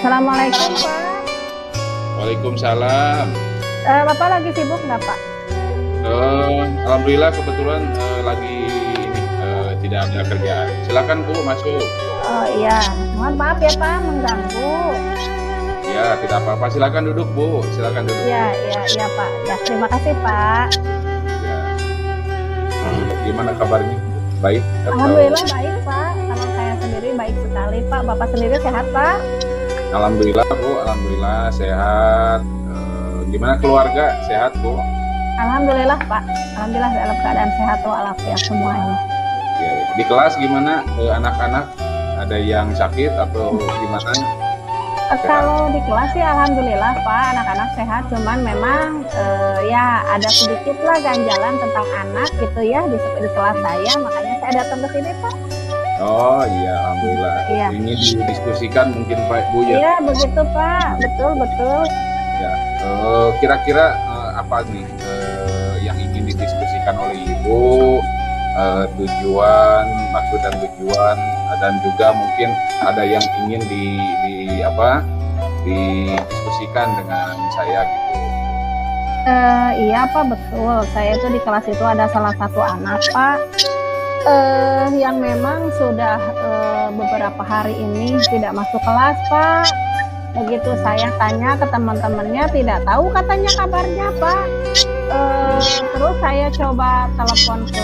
Assalamualaikum Pak. Waalaikumsalam. Bapak lagi sibuk nggak Pak? Alhamdulillah kebetulan lagi ini tidak ada kerjaan. Silakan Bu masuk. Oh iya, mohon maaf ya Pak mengganggu. Ya tidak apa-apa. Silakan duduk Bu. Silakan duduk. Iya Pak. Ya terima kasih Pak. Ya. Gimana kabarnya? Baik? Atau... Alhamdulillah baik Pak. Kalau saya sendiri baik sekali Pak. Bapak sendiri sehat Pak? Alhamdulillah Bu. Alhamdulillah sehat. Gimana keluarga? Sehat Bu? Alhamdulillah Pak. Alhamdulillah dalam keadaan sehat walafiat semuanya. Ya. Di kelas gimana anak-anak? Ada yang sakit atau gimana? Kalau di kelas sih alhamdulillah Pak, anak-anak sehat, cuman memang ya ada sedikit lah ganjalan tentang anak gitu ya di kelas saya, makanya saya datang ke sini Pak. Oh iya, alhamdulillah. Iya. Ini didiskusikan mungkin Pak Bu ya? Iya begitu Pak, betul. Ya, kira-kira apa nih yang ingin didiskusikan oleh Ibu? Tujuan, maksud dan tujuan, dan juga mungkin ada yang ingin didiskusikan dengan saya gitu. Iya Pak, betul. Saya itu di kelas itu ada salah satu anak Pak yang memang sudah beberapa hari ini tidak masuk kelas Pak. Begitu saya tanya ke teman-temannya tidak tahu katanya kabarnya Pak. Terus saya coba telepon ke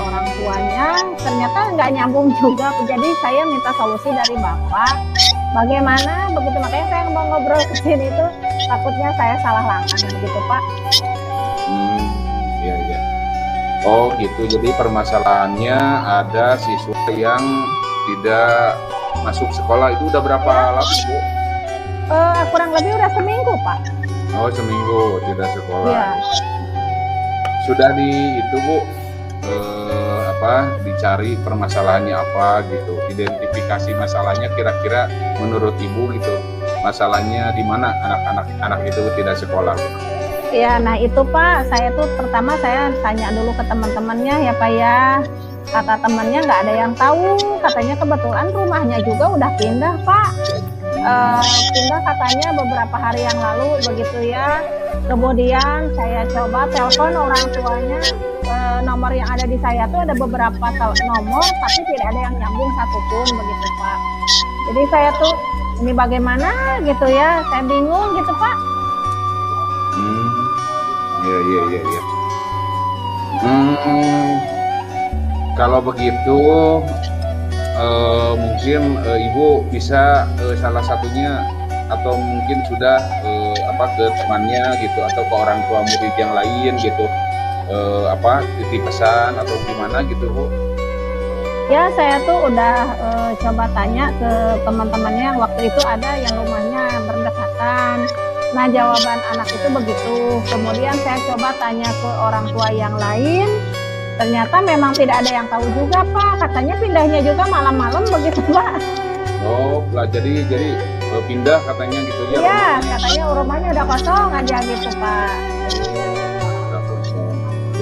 orang tuanya, ternyata nggak nyambung juga. Jadi saya minta solusi dari Bapak. Bagaimana? Begitu makanya saya mau ngobrol ke sini tuh takutnya saya salah langkah begitu Pak. Iya. Oh gitu. Jadi permasalahannya ada siswa yang tidak masuk sekolah itu udah berapa lama Bu? Kurang lebih udah seminggu Pak. Oh seminggu tidak sekolah. Iya. Sudah itu Bu dicari permasalahannya apa gitu, identifikasi masalahnya kira-kira menurut Ibu gitu, masalahnya di mana anak itu tidak sekolah. Ya, nah itu Pak, saya tuh pertama saya tanya dulu ke teman-temannya ya Pak ya. Kata temannya nggak ada yang tahu, katanya kebetulan rumahnya juga udah pindah Pak. Pindah katanya beberapa hari yang lalu begitu ya. Kemudian saya coba telepon orang tuanya, nomor yang ada di saya tuh ada beberapa nomor tapi tidak ada yang nyambung satupun begitu Pak. Jadi saya tuh ini bagaimana gitu ya, saya bingung gitu Pak. Iya. Kalau begitu mungkin Ibu bisa salah satunya atau mungkin sudah ke temannya gitu atau ke orang tua murid yang lain gitu titip pesan atau gimana gitu Bu? Ya saya tuh udah coba tanya ke teman-temannya yang waktu itu ada yang rumahnya berdekatan. Nah jawaban anak itu begitu. Kemudian saya coba tanya ke orang tua yang lain. Ternyata memang tidak ada yang tahu juga Pak. Katanya pindahnya juga malam-malam begitu Pak. Oh, jadi pindah katanya gitu ya? Iya, katanya rumahnya udah kosong aja gitu Pak.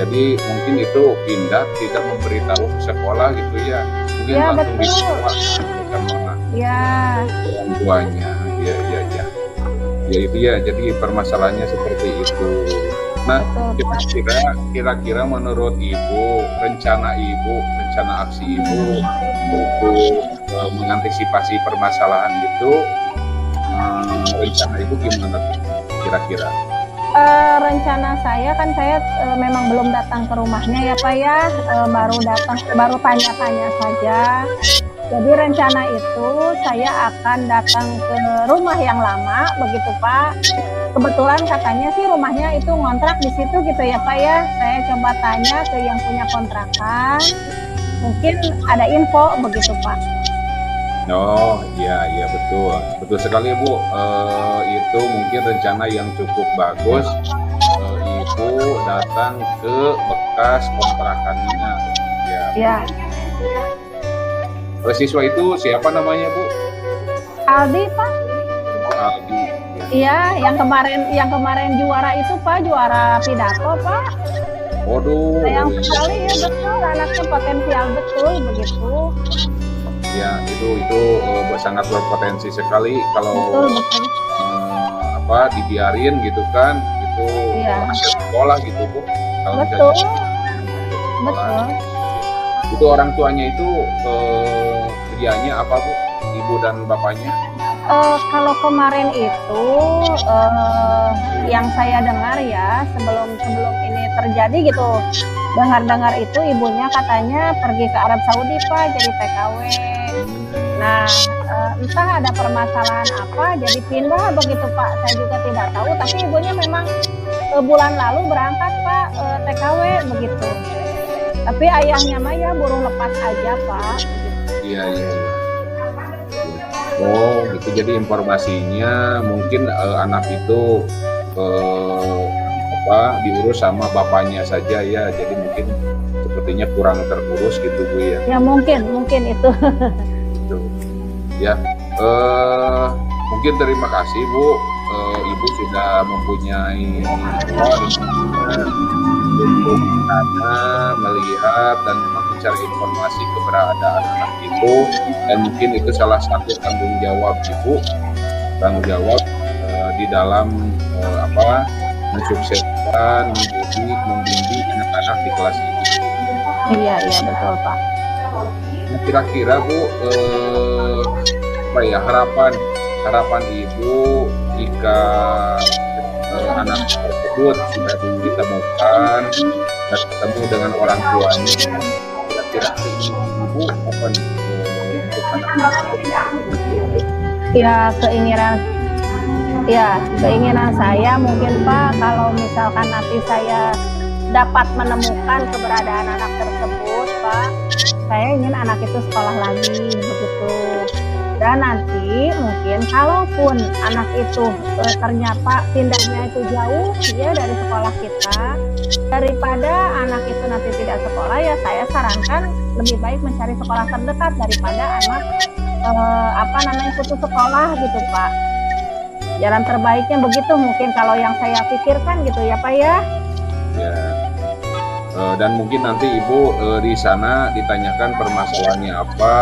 Jadi mungkin itu pindah tidak memberitahu sekolah gitu ya? Mungkin ya, langsung betul. di sekolah sama orang tuanya. Iya. Ya itu ya. Jadi permasalahannya seperti itu. Nah, kira-kira menurut Ibu, rencana aksi Ibu untuk mengantisipasi permasalahan itu, rencana Ibu gimana kira-kira? Rencana saya kan saya memang belum datang ke rumahnya ya Pak ya, baru tanya-tanya saja. Jadi rencana itu saya akan datang ke rumah yang lama begitu Pak. Kebetulan katanya sih rumahnya itu ngontrak di situ gitu ya Pak ya. Saya coba tanya ke yang punya kontrakan, mungkin ada info begitu Pak. Oh iya betul sekali Bu. Itu mungkin rencana yang cukup bagus. Ibu datang ke bekas kontrakannya. Ya. Siswa itu siapa namanya Bu? Aldi Pak. Aldi. Iya, yang kemarin juara itu Pak, juara pidato Pak. Waduh. Sayang sekali ya betul, anaknya potensial betul begitu. Ya, itu sangat berpotensi sekali kalau Betul, betul. dibiarin gitu kan, itu Iya, hasil sekolah gitu Bu. Kalau betul, misalnya sekolah, betul. itu orang tuanya itu kerjanya apa Bu? Ibu dan bapaknya? Kalau kemarin itu, yang saya dengar ya, sebelum sebelum ini terjadi gitu, dengar-dengar itu ibunya katanya pergi ke Arab Saudi Pak, jadi TKW. Nah, entah ada permasalahan apa, jadi pindah begitu Pak. Saya juga tidak tahu, tapi ibunya memang bulan lalu berangkat Pak, TKW begitu. Tapi ayahnya mah ya buruh lepas aja Pak. Iya, iya, iya. Oh, gitu. Jadi informasinya mungkin anak itu diurus sama bapaknya saja ya. Jadi mungkin sepertinya kurang terurus gitu Bu ya. Ya mungkin itu. Gitu. Ya, mungkin terima kasih Bu. Ibu sudah mempunyai untuk melihat dan memang mencari informasi keberadaan anak itu, dan mungkin itu salah satu tanggung jawab Ibu, tanggung jawab di dalam mensukseskan, mendidik, membimbing anak-anak di kelas ini. Iya betul Pak. Nah, kira-kira Bu, harapan Ibu jika anak tersebut sudah ditemukan dan ketemu dengan orang tuanya, kira-kira Ibu apa nih untuk anak? Keinginan saya mungkin Pak, kalau misalkan nanti saya dapat menemukan keberadaan anak tersebut Pak, saya ingin anak itu sekolah lagi begitu. Dan nanti mungkin kalaupun anak itu ternyata pindahnya itu jauh ya dari sekolah kita, daripada anak itu nanti tidak sekolah, ya saya sarankan lebih baik mencari sekolah terdekat daripada anak putus sekolah gitu Pak. Jalan terbaiknya begitu mungkin kalau yang saya pikirkan gitu ya Pak ya. Ya. Dan mungkin nanti Ibu di sana ditanyakan permasalahannya apa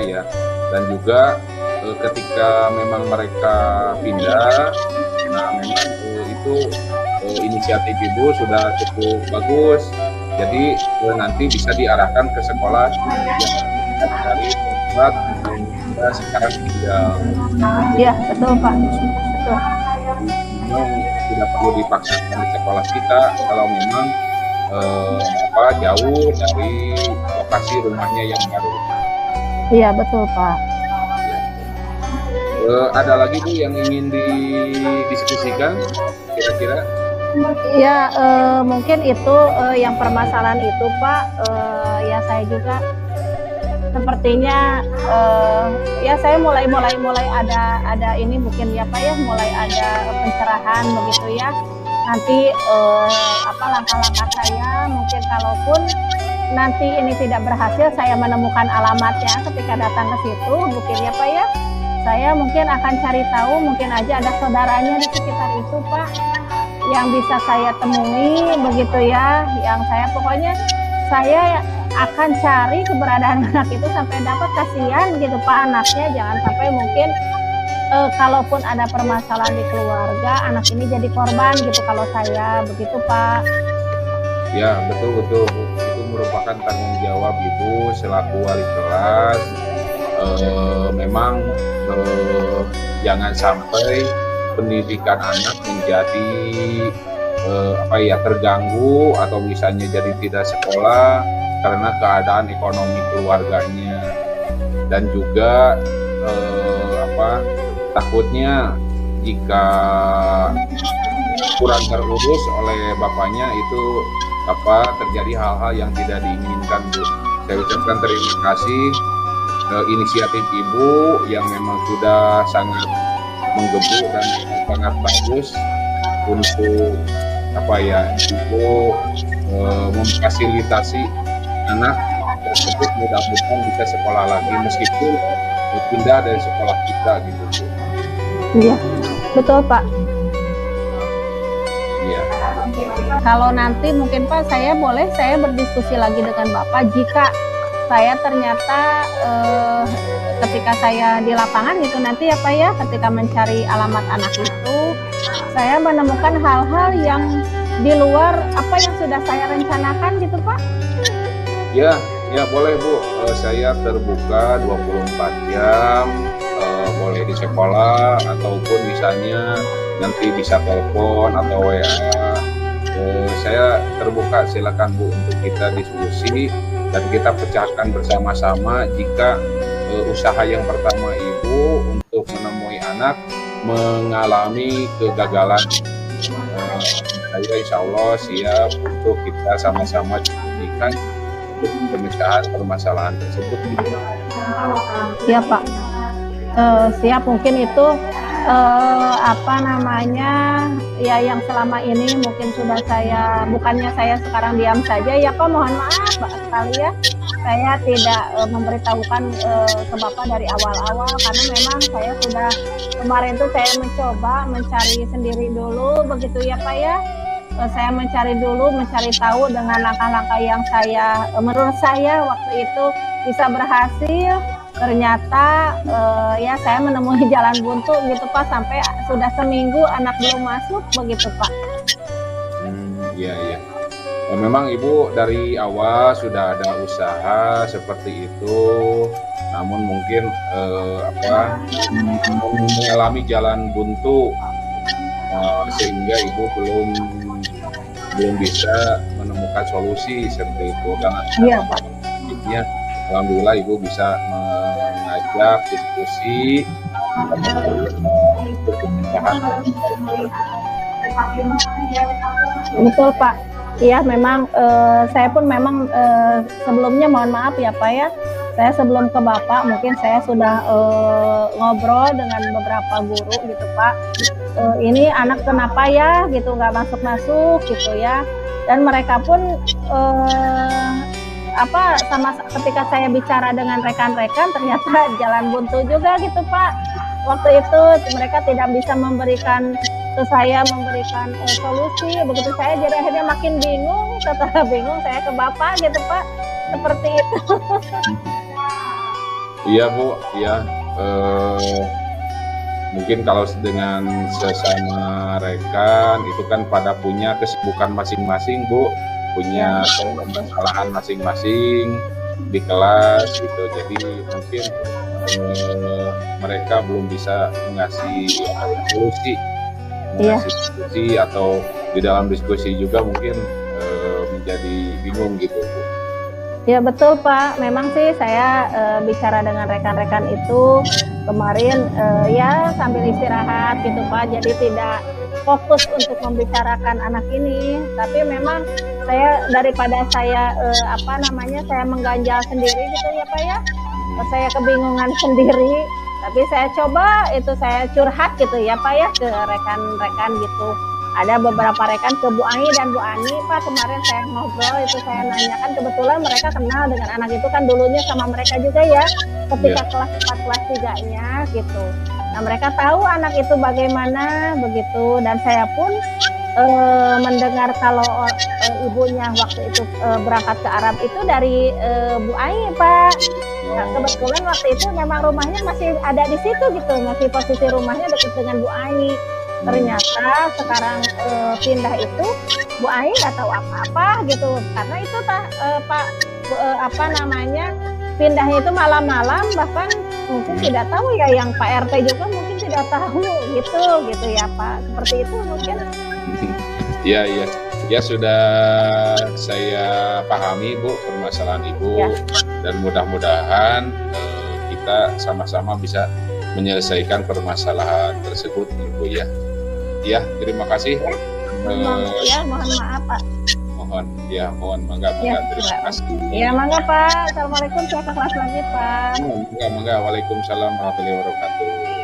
ya, dan juga ketika memang mereka pindah, nah memang itu inisiatif Ibu sudah cukup bagus, jadi nanti bisa diarahkan ke sekolah yang dari tempat kita sekarang tinggal. Iya betul Pak, betul. Memang tidak perlu dipaksakan di sekolah kita kalau memang jauh dari lokasi rumahnya yang baru. Iya betul Pak. Ada lagi Bu yang ingin didiskusikan kira-kira? Ya mungkin itu yang permasalahan itu Pak, ya saya juga sepertinya ya saya mulai ada ini mungkin ya Pak ya, mulai ada pencerahan begitu ya. Nanti langkah-langkah saya mungkin kalaupun nanti ini tidak berhasil, saya menemukan alamatnya ketika datang ke situ mungkin ya Pak ya, saya mungkin akan cari tahu, mungkin aja ada saudaranya di sekitar itu Pak yang bisa saya temui begitu ya, yang pokoknya saya akan cari keberadaan anak itu sampai dapat. Kasihan gitu Pak anaknya, jangan sampai mungkin kalaupun ada permasalahan di keluarga, anak ini jadi korban gitu kalau saya begitu Pak. Ya betul Bu, itu merupakan tanggung jawab Ibu selaku wali kelas. Memang jangan sampai pendidikan anak menjadi terganggu atau misalnya jadi tidak sekolah karena keadaan ekonomi keluarganya, dan juga takutnya jika kurang terurus oleh bapaknya itu terjadi hal-hal yang tidak diinginkan Bu. Saya ucapkan terima kasih inisiatif Ibu yang memang sudah sangat menggebu dan sangat bagus untuk Ibu memfasilitasi anak tersebut mudah-mudahan bisa sekolah lagi meskipun pindah dari sekolah kita gitu Bu. Iya betul Pak. Iya. Kalau nanti mungkin Pak saya berdiskusi lagi dengan Bapak, jika saya ternyata ketika saya di lapangan gitu nanti ya Pak ya, ketika mencari alamat anak itu, saya menemukan hal-hal yang di luar apa yang sudah saya rencanakan gitu Pak. Ya, ya boleh Bu. Saya terbuka 24 jam. Boleh di sekolah ataupun misalnya nanti bisa telepon atau WA. Saya terbuka, silakan Bu untuk kita diskusi dan kita pecahkan bersama-sama jika usaha yang pertama Ibu untuk menemui anak mengalami kegagalan. Saya insya Allah siap untuk kita sama-sama diskusikan pemecahan permasalahan tersebut. Iya Pak, siap. Mungkin itu apa namanya ya yang selama ini mungkin sudah saya, bukannya saya sekarang diam saja ya Pak, mohon maaf Pak sekali ya, saya tidak memberitahukan ke Bapak dari awal-awal karena memang saya sudah kemarin itu saya mencoba mencari sendiri dulu begitu ya Pak ya. Saya mencari tahu dengan langkah-langkah yang saya menurut saya waktu itu bisa berhasil. Ternyata ya saya menemui jalan buntu gitu Pak, sampai sudah seminggu anak belum masuk begitu Pak. Iya iya. Memang Ibu dari awal sudah ada usaha seperti itu, namun mungkin mengalami jalan buntu sehingga Ibu belum bisa menemukan solusi seperti itu. Karena iya Pak. Alhamdulillah Ibu bisa mengajak diskusi untuk pemecahan. Betul Pak. Iya memang saya pun memang sebelumnya mohon maaf ya Pak ya. Saya sebelum ke Bapak mungkin saya sudah ngobrol dengan beberapa guru gitu Pak. Ini anak kenapa ya gitu nggak masuk gitu ya. Dan mereka pun sama ketika saya bicara dengan rekan-rekan ternyata jalan buntu juga gitu Pak. Waktu itu mereka tidak bisa memberikan solusi. Begitu saya jadi akhirnya makin bingung. Setelah bingung saya ke Bapak gitu Pak, seperti itu. Iya Bu, iya. Mungkin kalau dengan sesama rekan itu kan pada punya kesibukan masing-masing Bu, punya kesalahan masing-masing di kelas gitu. Jadi mungkin mereka belum bisa mengasih solusi atau di dalam diskusi juga mungkin menjadi bingung gitu Bu. Ya betul Pak, memang sih saya bicara dengan rekan-rekan itu kemarin ya sambil istirahat gitu Pak, jadi tidak fokus untuk membicarakan anak ini. Tapi memang daripada saya saya mengganjal sendiri gitu ya Pak ya, saya kebingungan sendiri. Tapi saya coba itu saya curhat gitu ya Pak ya ke rekan-rekan gitu. Ada beberapa rekan ke Bu Ai dan Bu Ani Pak, kemarin saya ngobrol itu saya nanyakan, kebetulan mereka kenal dengan anak itu kan dulunya sama mereka juga ya ketika kelas 4 kelas 3-nya gitu. Nah mereka tahu anak itu bagaimana begitu, dan saya pun mendengar kalau ibunya waktu itu berangkat ke Arab itu dari Bu Ai Pak. Nah, kebetulan waktu itu memang rumahnya masih ada di situ gitu, masih posisi rumahnya dekat dengan Bu Ai. Ternyata sekarang pindah itu Bu Ai nggak tahu apa-apa gitu, karena itu Pak pindahnya itu malam-malam, bahkan mungkin tidak tahu ya, yang Pak RT juga mungkin tidak tahu gitu ya Pak, seperti itu mungkin. Iya ya sudah saya pahami Bu permasalahan Ibu ya. Dan mudah-mudahan kita sama-sama bisa menyelesaikan permasalahan tersebut Ibu ya. Ya, terima kasih. Mohon maaf Pak. Mohon mangga terima kasih. Ya mangga Pak. Assalamualaikum, saya ke kelas lagi Pak. Mangga. Waalaikumsalam warahmatullahi wabarakatuh.